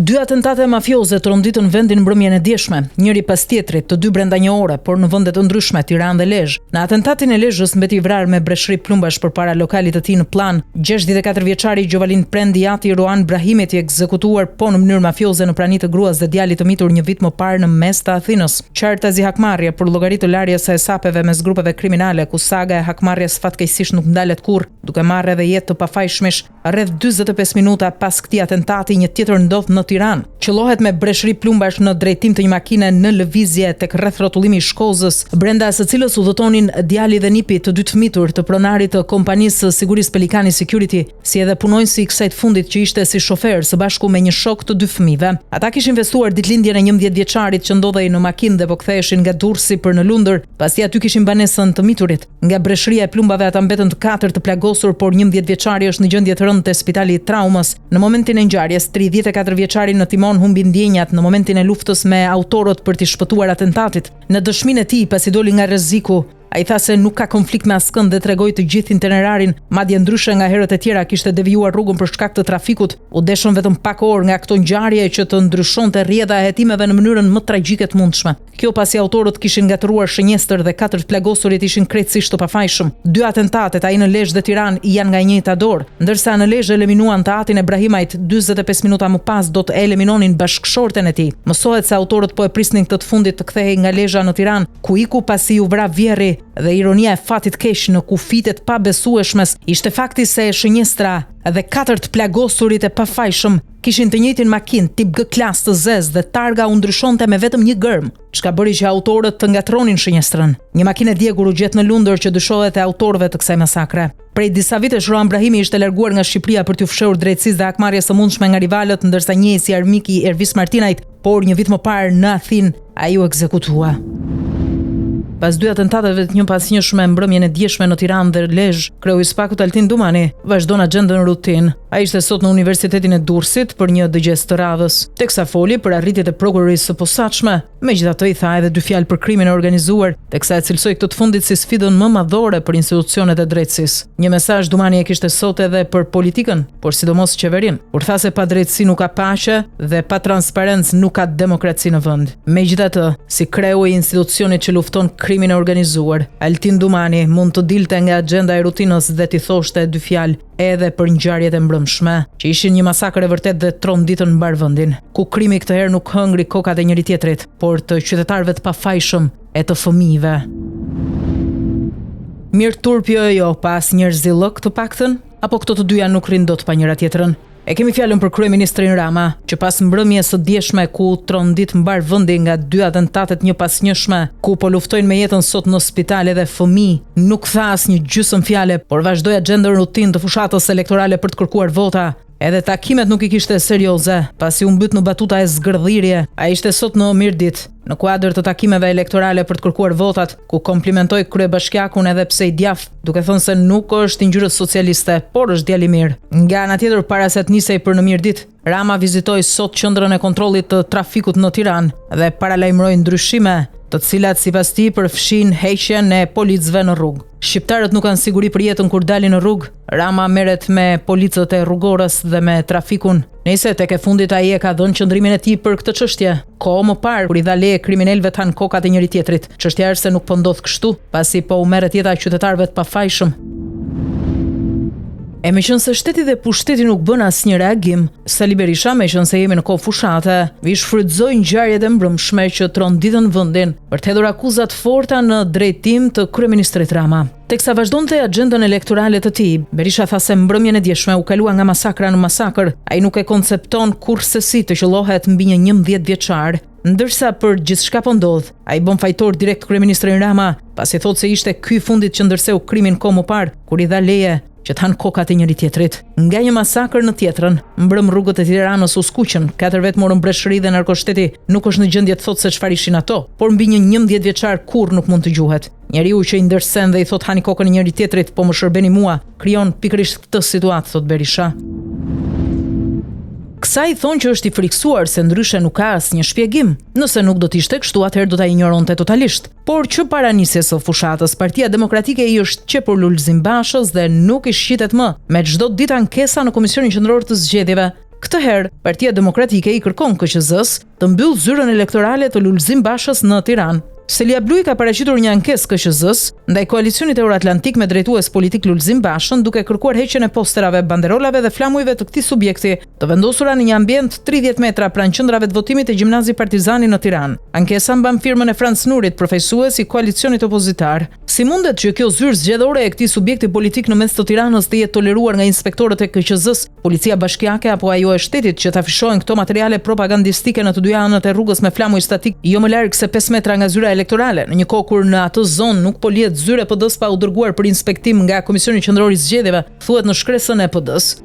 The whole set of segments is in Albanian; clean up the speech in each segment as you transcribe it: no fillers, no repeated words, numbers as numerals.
Dy atentate mafioze tronditën vendin mbrëmjen e djeshme, njëri pas tjetrit, të dy brenda një ore, por në vende të ndryshme, Tiranë dhe Lezhë. Në atentatin e Lezhës mbeti i vrarë me breshëri plumbash përpara lokalit të tij në Plan. 64 vjeçari Gjovalin Prendiati Ruan Brahimit i ekzekutuar po në mënyrë mafioze në prani të gruas dhe djalit të mitur një vit më parë në mes të Athinës. Qartazi hakmarrje për llogaritë larjes së hesapeve mes grupeve kriminale, ku saga e hakmarrjes fatkeqësisht nuk ndalet kurrë, duke marrë edhe jetë të pafajshmish. Rreth 45 minuta pas këtij atentati, një tjetër ndodh në Tiranë. Qellohet me breshëri plumbash në drejtim të një makine në lëvizje tek rreth rrotullimi i Shkozës, brenda së cilës udhëtonin djali dhe nipi të dy fëmitur të pronarit të kompanisë së sigurisë Pelikani Security, si edhe punonjësi i kësaj të fundit që ishte si shofer së bashku me një shok të dy fëmijëve. Ata kishin festuar ditëlindjen e 11 vjeçarit që ndodhej në makinë dhe po ktheheshin nga Durrësi për në Lundër, pasi aty kishin banesën të miturit. Nga breshëria e plumbave ata mbetën të katër të plagosur, por 11 vjeçari është në gjendje të rëndë te spitali i traumës. Në momentin e ngjarjes, 34 vjeçari në timon humbi ndjenjat në momentin e luftës me autorët për t'i shpëtuar atentatit. Në dëshminë e tij, pasi doli nga rreziku, ai tha se nuk ka konflikt me askënd dhe tregoi të gjithë itinerarin, madje ndryshe nga herët e tjera kishte devijuar rrugën për shkak të trafikut. U deshën vetëm pak orë nga këto ngjarje që të ndryshonte rrjedha e hetimeve në mënyrën më tragjike të mundshme. Kjo pasi autorët kishin gatëruar shënjestër dhe 4 plagosurit ishin krejtësisht të pafajshëm. 2 atentatet, ai në Lezhë dhe Tiranë, janë nga e njëjta dorë, ndërsa në Lezhë eliminuan të Atin e Brahimajt 45 minuta më pas do të eliminonin bashkëshorten e tij. Mësohet se autorët po e prisnin këtë të fundit të kthehej nga Lezhë në Tiranë, ku iku pasi u vra vjerri, dhe ironia e fatit keq në kufitet pa besueshmes ishte fakti se shënjestra dhe 4 plagosurit e pafajshëm kishin të njëjtin makinë tip G-klas të zezë dhe targa u ndryshonte me vetëm një gërm, çka bëri që autorët të ngatronin shënjestrën. Një makinë e djegur u gjet në Lundër që dyshohet e autorëve të kësaj masakre. Prej disa vitesh Ruan Brahimi ishte larguar nga Shqipëria për t'u fshehur drejtësisë dhe hakmarrjes së mundshme nga rivalët, ndërsa njësi armik i Ervis Martinajt, por një vit më parë në Athinë ai u ekzekutua. Pas 2 atentateve të njëpasnjëshme mbrëmjen e djeshme në Tiranë dhe Lezhë, kreu i SPAK-ut Altin Dumani vazhdon agjendën rutinë. Ai ishte sot në Universitetin e Durrësit për një dëgjes të radhës, teksa foli për arritjet e prokurorisë së posaçme. Megjithatë i tha edhe 2 fjalë për krimin e organizuar, teksa e cilsoi këtë të fundit si sfidën më madhore për institucionet e drejtësisë. Një mesazh Dumani e kishte sot edhe për politikën, por sidomos qeverinë, kur tha se pa drejtësi nuk ka paqe dhe pa transparencë nuk ka demokraci në vend. Megjithatë, si kreu i institucionit që lufton krimin e organizuar, Altin Dumani mund të dilte nga agjenda e rutinës dhe t'i thoshte 2 fjalë edhe për ngjarjet e mbrëmshme, që ishin një masakër e vërtet dhe tronditën mbar vendin, ku krimi këtë herë nuk hëngri kokat e njëri tjetrit, por të qytetarëve të pafajshëm e të fëmijëve. Mirë turpjo jo pa asnjë zillok të paktën, apo këto të dyja nuk rrin dot pa njëra tjetrën? E kemi fjalën për kryeministrin Rama, që pas mbrëmjes së djeshme ku trondit mbar vendi nga 2 atentatet njëpasnjëshme, ku po luftojnë me jetën sot në spitale dhe fëmijë, nuk tha asnjë gjysmë fjale, por vazhdoi agjendën rutinë të fushatës elektorale për të kërkuar vota. Edhe takimet nuk i kishte serioze, pasi u mbyt në batuta e zgërdhirje. Ai ishte sot në Mirdit, në kuadër të takimeve elektorale për të kërkuar votat, ku komplimentoi kryebashkiakun edhe pse i djaft, duke thënë se nuk është i ngjyrës socialiste, por është djalë i mirë. Nga ana tjetër, para se të nisej për në Mirdit, Rama vizitoi sot qendrën e kontrollit të trafikut në Tiranë dhe paralajmëroi ndryshime, të cilat sipas tij përfshin heqjen e policëve në rrugë. Shqiptarët nuk kanë siguri për jetën kur dalin në rrugë. Rama merret me policët e rrugorës dhe me trafikun. Nëse tek e fundit ai e ka dhënë qëndrimin e tij për këtë çështje. Kohë më parë kur i dha leje kriminalëve të hanë kokat e njëri tjetrit. Çështja është se nuk po ndodh kështu, pasi po u merret jeta e qytetarëve të pafajshëm. E meqense shteti dhe pushteti nuk bën asnjë reagim, Sali Berisha, meqense jemi në kohë fushate, i shfrytëzoi ngjarjet e mbrëmshme që tronditën vendin për të hedhur akuza të forta në drejtim të kryeministrit Rama. Teksa vazhdonte agjendën elektorale të tij, Berisha tha se mbrëmjen e djeshme u kalua nga masakra në masakër. Ai nuk e koncepton kurrësi të qellohet mbi një 11 vjeçar, ndërsa për gjithçka po ndodh, ai bën fajtor direkt kryeministrin Rama, pasi thotë se ishte ky fundit që ndërseu krimin kohë më parë, kur i dha leje që të hanë kokat e njëri tjetrit. Nga një masakër në tjetrën, mbrëm rrugët e Tiranës u skuqën, 4 vet morën breshëri dhe narkoshteti nuk është në gjendje të thotë se çfarë ishin ato, por mbi një 11 vjeçar kurrë nuk mund të gjuhet. Njeriu që i ndërsen dhe i thot hani kokën e njëri tjetrit, po më shërbeni mua, krijon pikërisht këtë situatë, thot Berisha. Kësaj thonë që është i friksuar se ndryshe nuk ka asnjë shpjegim. Nëse nuk do të ishte kështu, atëherë do ta injoronte totalisht. Por që para nisjes së fushatës, Partia Demokratike i është qepur Lulzim Bashës dhe nuk i shqitet më. Me çdo ditë ankesa në Komisionin Qendror të Zgjedhjeve Këtë herë, Partia Demokratike i kërkon KQZ-s të mbyllë zyrën elektorale të Lulzim Bashës në Tiranë. Selia Bluj ka paraqitur një ankesë KQZ-s ndaj koalicionit euroatlantik me drejtues politik Lulzim Bashën, duke kërkuar heqjen e posterave, banderolave dhe flamujve të këtij subjekti, të vendosura në një ambient 30 metra pranë qendrave të votimit të Gjimnazi Partizani në Tiranë. Ankesa mban firmën e Franc Nurit, përfaqësues i koalicionit opozitar. Si mundet që kjo zyrë zgjedhore e këtij subjekti politik në mes të Tiranës të jetë toleruar nga inspektorët e KQZ-s, Policia Bashkiake apo ajo e shtetit që të afishojnë këto materiale propagandistike në të dy anët e rrugës me flamuj statik jo më larg se 5 metra nga zyra elektorale, në një kohë kur në atë zonë nuk po lihet zyre PD-s pa u dërguar për inspektim nga Komisioni Qendror i Zgjedhjeve, thuhet në shkresën e PD-s.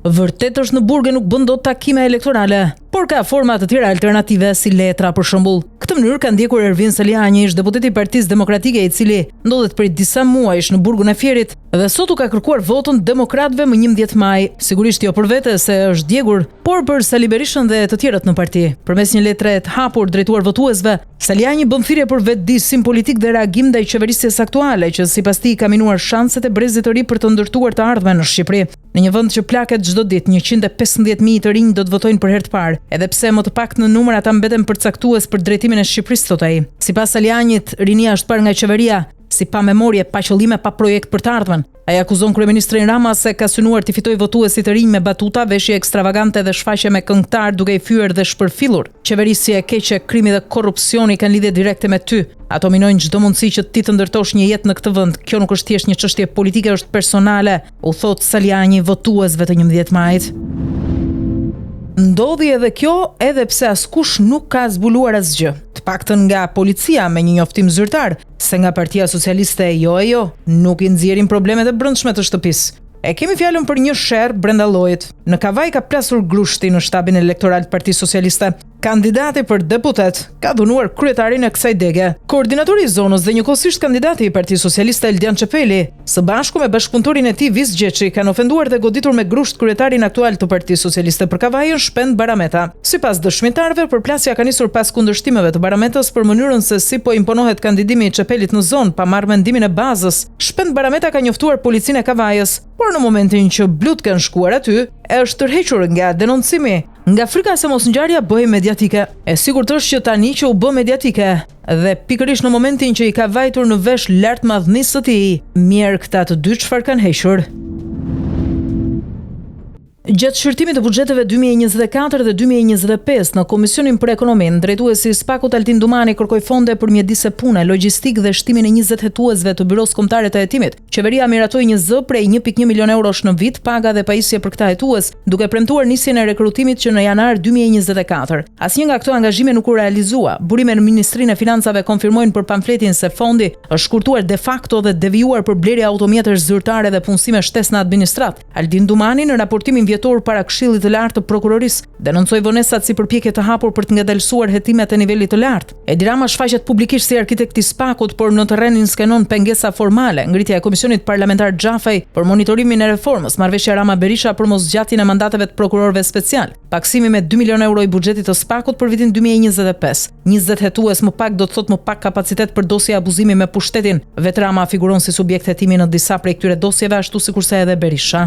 Vërtet është në burge nuk bën dot takime elektorale, por ka forma të tjera alternative si letra për shembull. Këtë mënyrë ka ndjekur Ervin Saliani, ish deputeti i Partisë Demokratike, i cili ndodhet prej disa muajsh në burgun e Fierit dhe sot u ka kërkuar votën demokratëve më 11 maj, sigurisht jo për vete se është djegur, por për Sali Berishën dhe të tjerët në parti. Përmes një letre të hapur drejtuar votuesve, Saliani bën thirrje për vetëdijsim politik dhe reagim ndaj qeverisjes aktuale, që sipas tij ka minuar shanset e brezit të ri për të ndërtuar të ardhmen në Shqipëri. Në një vend që plaket çdo ditë 115.000 të rinj do të votojnë për herë të parë, edhe pse më të paktën në numër ata mbeten përcaktues për drejtimin e Shqipërisë, thot ai. Sipas Salianit, rinia është parë nga qeveria si pa memorie, pa qëllime, pa projekt për të ardhmen. Ai akuzon kryeministrin Rama se ka synuar të fitojë votuesit të rinj me batuta, veshje ekstravagante dhe shfaqje me këngëtar duke i fyer dhe shpërfillur. Qeverisja e keqe, krimi dhe korrupsioni kanë lidhje direkte me ty. Ato minojnë çdo mundësi që ti të ndërtosh një jetë në këtë vend. Kjo nuk është thjesht një çështje politike, është personale, u thot Saliani votuesve të 11 majit. Ndodhi edhe kjo, edhe pse askush nuk ka zbuluar asgjë. Të paktën nga policia me një njoftim zyrtar, se nga Partia Socialiste jo, nuk i nxjerrin problemet e brendshme të shtëpisë. E kemi fjalën për një sherr brenda llojit. Në Kavaj ka plasur grushti në shtabin elektoral të Partisë Socialiste. Kandidati për deputet ka dhunuar kryetarin e kësaj dege. Koordinatori i zonës dhe njëkohësisht kandidati i Partisë Socialiste Eldian Çepeli, së bashku me bashkëpunëtorin e tij Vis Gjeçi, kanë ofenduar dhe goditur me grusht kryetarin aktual të Partisë Socialiste për Kavajën, Shpend Barameta. Sipas dëshmitarëve, përplasja ka nisur pas kundërshtimeve të Barametës për mënyrën se si po imponohet kandidimi i Çepelit në zonë pa marrë mendimin e bazës. Shpend Barameta ka njoftuar policinë e Kavajës, por në momentin që blut kanë shkuar aty, është tërhequr nga denoncimi. Nga frika se mos ngjarja bëhej mediatike. E sigurt është që tani që u bë mediatike dhe pikërisht në momentin që i ka vajtur në vesh lart madhnisë së tij, mirë këta të dy çfarë kanë hequr. Gjatë shqyrtimit të buxheteve 2024 dhe 2025 në Komisionin për Ekonominë, drejtuesi i SPAK-ut Altin Dumani kërkoi fonde për mjedise pune, logjistik dhe shtimin e 20 hetuesve të Byros Kombëtare të Hetimit. Qeveria miratoi një zë prej 1.1 milion eurosh në vit, paga dhe pajisje për këta hetues, duke premtuar nisjen e rekrutimit që në janar 2024. Asnjë nga këto angazhime nuk u realizua. Burime në Ministrinë e Financave konfirmojnë për pamfletin se fondi është shkurtuar de facto dhe devijuar për blerje automjetësh zyrtare dhe punësime shtesë në administrat. Altin Dumani në raportimin vjetor para Këshillit të Lartë të Prokurorisë denoncoi vonesat si përpjekje të hapur për të ngadalësuar hetimet e nivelit të lartë. Edi Rama shfaqet publikisht si arkitekt i SPAK-ut, por në terrenin skenon pengesa formale, ngritja e Komisionit Parlamentar Xhafaj për monitorimin e reformës, marrëveshja Rama Berisha për mosgjatjen e mandateve të prokurorëve special, paksimi me 2 milion euro i buxhetit të SPAK-ut për vitin 2025. 20 hetues më pak do të thotë më pak kapacitet për dosje abuzimi me pushtetin. Vetë Rama figuron si subjekt hetimi në disa prej këtyre dosjeve, ashtu sikurse edhe Berisha.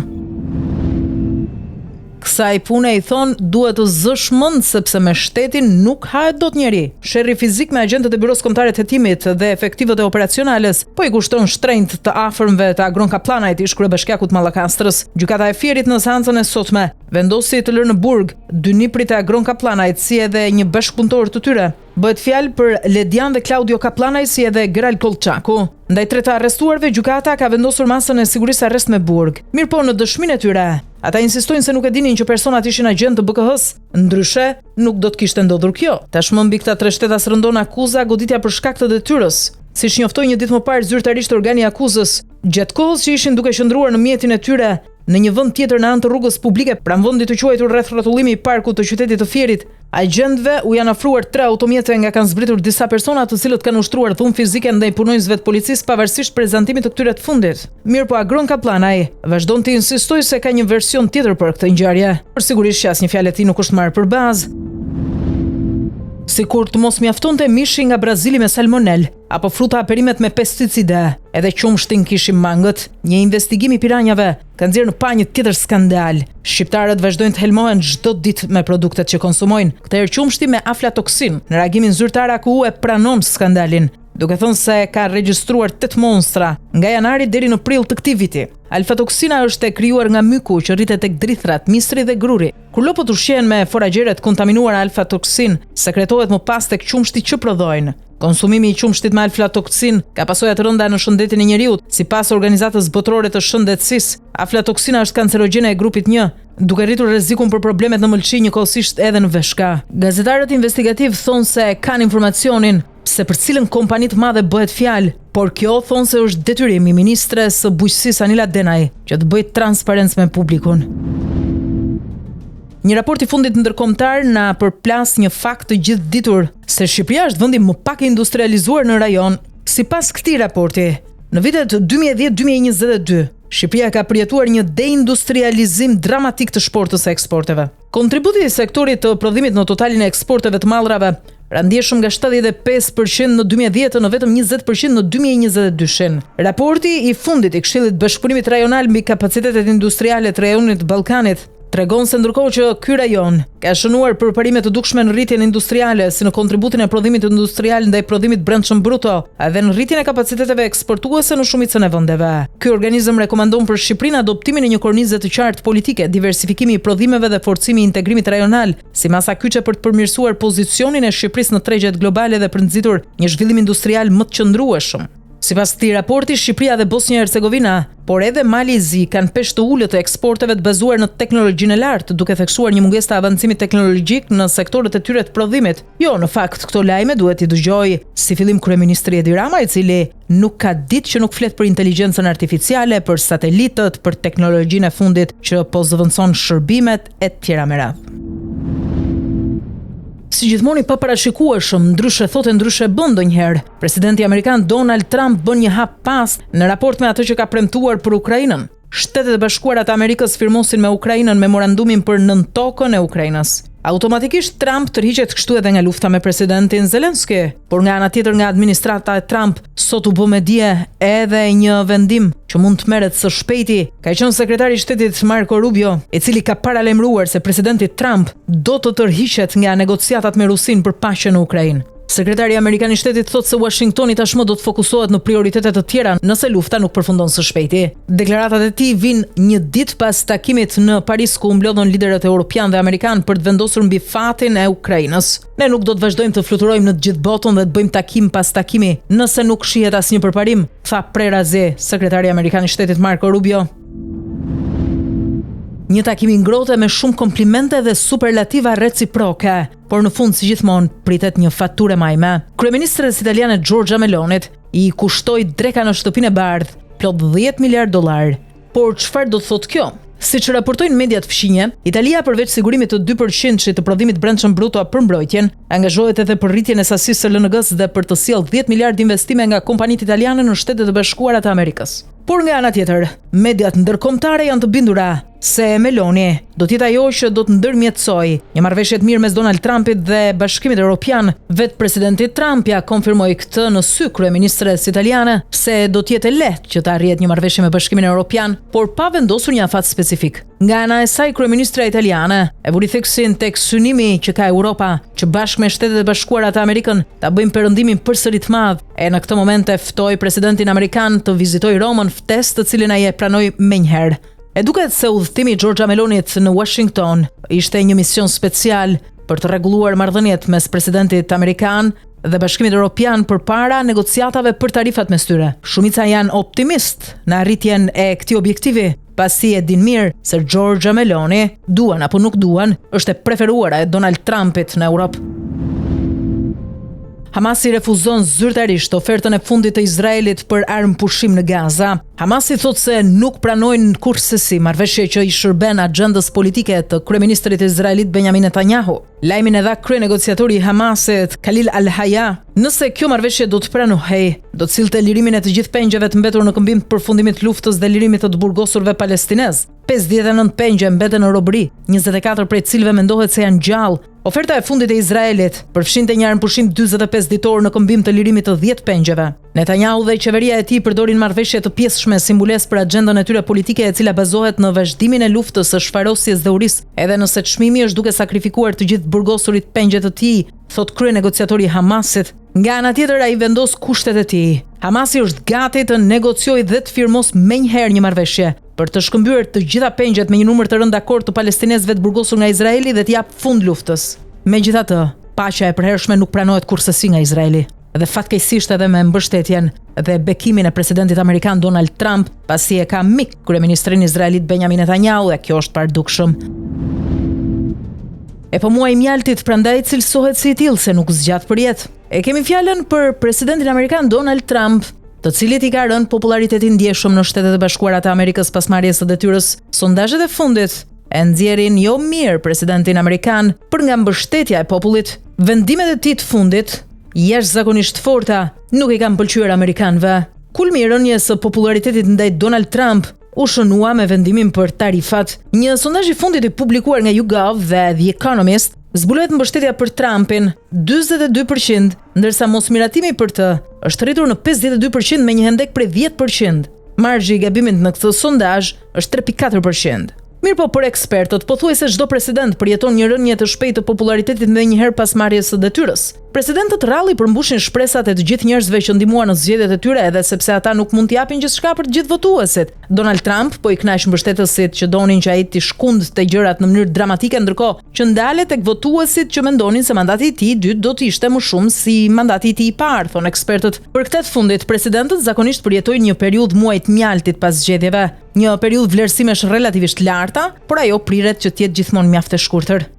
Kësaj pune i thon duhet të zësh mend sepse me shtetin nuk hahet dot njeri. Sherri fizik me agjentët e Byros Kombëtare të Hetimit dhe efektivët e operacionales po i kushton shtrenjtë të afërmve të Agron Kaplanajt, ish kryebashkiakut Mallakastrës. Gjykata e Fierit në seancën e sotme vendosi të lërë në burg dy niprit e Agron Kaplanajt si edhe një bashkëpunëtor të tyre. Bëhet fjalë për Ledian dhe Claudio Kaplanaj si edhe Gerald Kolçaku. Ndaj tre të arrestuarve, gjykata ka vendosur masën e sigurisë arrest me burg. Mirpo në dëshminë e tyre, ata insistojnë se nuk e dinin që personat ishin agent të BK-s, ndryshe nuk do të kishte ndodhur kjo. Tashmë mbi këta tre shtetas rëndon akuza goditja për shkak të detyrës. Siç njoftoi një ditë më parë zyrtarisht organi i akuzës, gjatë kohës që ishin duke qëndruar në mjetin e tyre në një vend tjetër në anë të rrugës publike, pranë vendit të quajtur rreth rrotullimi i parkut të qytetit të Fierit, agjentëve u janë ofruar 3 automjete nga kanë zbritur disa persona të cilët kanë ushtruar dhunë fizike ndaj punonjësve të policisë pavarësisht prezantimit të këtyre të fundit. Mirpo Agron Kaplanaj vazhdon të insistojë se ka një version tjetër për këtë ngjarje, por sigurisht që asnjë fjalë e tij nuk është marrë për bazë. Sikur të mos mjaftonte mishi nga Brazili me salmonel, apo fruta perimet me pesticide, edhe qumshtin kishim mangët. Një investigim i piranjave ka nxjerrë në pa një tjetër skandal. Shqiptarët vazhdojnë të helmohen çdo ditë me produktet që konsumojnë, këtë herë qumshti me aflatoksin. Në reagimin zyrtar AKU e pranon skandalin, duke thënë se ka regjistruar 8 monstra nga janari deri në prill të këtij viti. Alfatoksina është e krijuar nga myku që rritet tek drithrat, misri dhe gruri. Kur lopët ushqehen me foragjeret kontaminuar alfatoksin, sekretohet më pas tek qumshti që prodhojnë. Konsumimi i qumshtit me alfatoksin ka pasoja të rënda në shëndetin e njeriut. Sipas Organizatës Botërore të Shëndetësisë, aflatoksina është kancerogjene e grupit 1, duke rritur rrezikun për problemet në mëlçi njëkohësisht edhe në veshka. Gazetarët investigativ thonë se kanë informacionin se për cilën kompani të madhe bëhet fjalë, por kjo thonë se është detyrim i ministres së bujqësisë Anila Denaj që të bëjë transparencë me publikun. Një raport i fundit ndërkombëtar na përplas një fakt të gjithditur, se Shqipëria është vendi më pak industrializuar në rajon. Sipas këtij raporti, në vitet 2010-2022, Shqipëria ka përjetuar një deindustrializim dramatik të shportës së eksporteve. Kontributi i sektorit të prodhimit në totalin e eksporteve të mallrave ra ndjeshëm nga 75% në 2010 në vetëm 20% në 2022. Raporti i fundit i Këshillit Bashkëpunimit Rajonal mbi kapacitetet industriale të rajonit të Ballkanit tregon se ndërkohë që ky rajon ka shënuar përparime të dukshme në rritjen industriale, si në kontributin e prodhimit industrial ndaj prodhimit brendshëm bruto, edhe në rritjen e kapaciteteve eksportuese në shumicën e vendeve. Ky organizëm rekomandon për Shqipërinë adoptimin e një kornize të qartë politike, diversifikimi i prodhimeve dhe forcimi i integrimit rajonal, si masa kyçe për të përmirësuar pozicionin e Shqipërisë në tregjet globale dhe për nxitur një zhvillim industrial më të qëndrueshëm. Sipas këtij raporti, Shqipëria dhe Bosnia e Hercegovina, por edhe Mali i Zi kanë peshë të ulët të eksporteve të bazuar në teknologjinë e lartë, duke theksuar një mungesë të avancimit teknologjik në sektorët e tyre të prodhimit. Jo, në fakt, këto lajme duhet i dëgjoj si fillim kryeministri Edi Rama, i cili nuk ka ditë që nuk flet për inteligjencën artificiale, për satelitët, për teknologjinë e fundit që po zëvendëson shërbimet e tjera me radhë. Si gjithmonë i paparashikueshëm, ndryshe thotë ndryshe bën ndonjëherë, presidenti amerikan Donald Trump bën një hap pas në raport me atë që ka premtuar për Ukrainën. Shtetet e Bashkuara të Amerikës firmosin me Ukrainën memorandumin për nëntokën e Ukrainës. Automatikisht Trump tërhiqet kështu edhe nga lufta me presidentin Zelenski, por nga ana tjetër nga administrata e Trump sot u bë me dije edhe një vendim që mund të merret së shpejti. Ka qenë sekretari i shtetit Marco Rubio, i cili ka paralajmëruar se presidenti Trump do të tërhiqet nga negociatat me Rusinë për paqen në Ukrainë. Sekretari amerikan i shtetit thotë se Washingtoni tashmë do të fokusohet në prioritetet të tjera nëse lufta nuk përfundon së shpejti. Deklaratat e tij vijnë një ditë pas takimit në Paris ku mblodhen liderët europian dhe amerikan për të vendosur mbi fatin e Ukrainës. Ne nuk do të vazhdojmë të fluturojmë në të gjithë botën dhe të bëjmë takim pas takimi nëse nuk shihet asnjë përparim, tha prerazi sekretari amerikan i shtetit Marco Rubio. Një takim i ngrohtë me shumë komplimente dhe superlativa reciproke, por në fund si gjithmonë pritet një faturë majme. Kryeministres italiane Giorgia Melonit i kushtoi dreka në shtëpinë e bardhë plot $10 miliardë. Por çfarë do të thotë kjo? Siç raportojnë mediat fqinje, Italia përveç sigurimit të 2% të prodhimit brendshëm bruto për mbrojtjen, angazhohet edhe për rritjen e sasisë së LNG-s dhe për të sjellë 10 miliardë investime nga kompanitë italiane në Shtetet e Bashkuara të Amerikës. Por nga ana tjetër, mediat ndërkombëtare janë të bindura se Meloni do të jetë ajo që do të ndërmjetësojë një marrëveshje të mirë mes Donald Trumpit dhe Bashkimit Evropian. Vetë presidenti Trump ja konfirmoi këtë në sy kryeministres italiane se do të jetë lehtë që të arrihet një marrëveshje me Bashkimin Evropian, por pa vendosur një afat specifik. Nga ana e saj, kryeministra italiane e vuri theksin tek synimi që ka Europa, që bashkë me Shtetet e Bashkuara të Amerikën ta bëjmë perëndimin përsëri të madh, e në këtë moment e ftoi presidentin amerikan të vizitojë Romën, ftesë të cilën ai e pranoi menjëherë. E duket se udhëtimi i Giorgia Melonit në Washington ishte një mision special për të rregulluar marrëdhëniet mes presidentit amerikan dhe Bashkimit Evropian përpara negociatave për tarifat mes tyre. Shumica janë optimist në arritjen e këtij objektivi, pasi e din mirë se Giorgia Meloni, duan apo nuk duan, është e preferuara e Donald Trumpit në Europë. Hamasi refuzon zyrtarisht ofertën e fundit të Izraelit për armë pushim në Gaza. Hamasi thotë se nuk pranojnë kurrësisi marrëveshje që i shërben agjendës politike të kryeministrit izraelit Benjamin Netanyahu. Lajmin e dha kryenegociatori i Hamasit Khalil al-Hayya. Nëse kjo marrëveshje do të pranohej, do të sillte lirimin e të gjithë pengjeve të mbetur në këmbim të përfundimit të luftës dhe lirimit të burgosurve palestinez. 59 pengje mbeten në robëri, 24 prej cilëve mendohet se janë gjallë, Oferta e fundit e Izraelit përfshinte një armpushim 45 ditor në këmbim të lirimit të 10 pengjeve. Netanyahu dhe qeveria e tij përdorin marrëveshje të pjesshme si mbulesë për agjendën e tyre politike e cila bazohet në vazhdimin e luftës së shfarosjes dhe urisë, edhe nëse çmimi është duke sakrifikuar të gjithë burgosurit pengje të tij, thot kryenegociatori i Hamasit. Nga ana tjetër ai vendos kushtet e tij. Hamasi është gati të negociojë dhe të firmos menjëherë një marrëveshje për të shkëmbyer të gjitha pengjet me një numër të rënd dakord të palestinezëve të burgosur nga Izraeli dhe të jap fund luftës. Megjithatë, paqja e përhershme nuk pranohet kurrësi nga Izraeli. Dhe fatkeqësisht edhe me mbështetjen dhe bekimin e presidentit amerikan Donald Trump, pasi e ka mik kryeministrin izraelit Benjamin Netanyahu dhe kjo është pardukshëm. E po muaj mjaltit prandaj cilësohet si i tillë se nuk zgjat për jetë. E kemi fjalën për presidentin amerikan Donald Trump, të cilit i ka rënë populariteti ndjeshëm në Shtetet e Bashkuara të Amerikës pas marrjes së detyrës. Sondazhet e fundit e nxjerrin jo mirë presidentin amerikan për nga mbështetja e popullit. Vendimet e tij të fundit, jashtëzakonisht forta, nuk i kanë pëlqyer amerikanëve. Kulmi i rënies së popularitetit ndaj Donald Trump u shënua me vendimin për tarifat. Një sondazh i fundit i publikuar nga YouGov dhe The Economist zbulohet mbështetja për Trumpin 42%, ndërsa mosmiratimi për të është rritur në 52% me një hendek prej 10%. Margji i gabimit në këtë sondazh është 3.4%. Mirë po, për ekspertët, pothuajse çdo president përjeton një rënje të shpejtë të popularitetit ndonjëherë pas marrjes së detyrës. Presidentët rralli përmbushin shpresat e të gjithë njerëzve që ndihmuan në zgjedhjet e tyre edhe sepse ata nuk mund t'japin gjithçka për të gjithë votuesit. Donald Trump po i kënaq mbështetësit që donin që ai të shkundte gjërat në mënyrë dramatike, ndërkohë që ndalet tek votuesit që mendonin se mandati i tij i dytë do të ishte më shumë si mandati i tij i parë, thon ekspertët. Për këtë të fundit, presidentët zakonisht përjetojnë një periudhë muajit mjaltit pas zgjedhjeve, një periudhë vlerësimesh relativisht larta, por ajo priret që të jetë gjithmonë mjaft e shkurtër.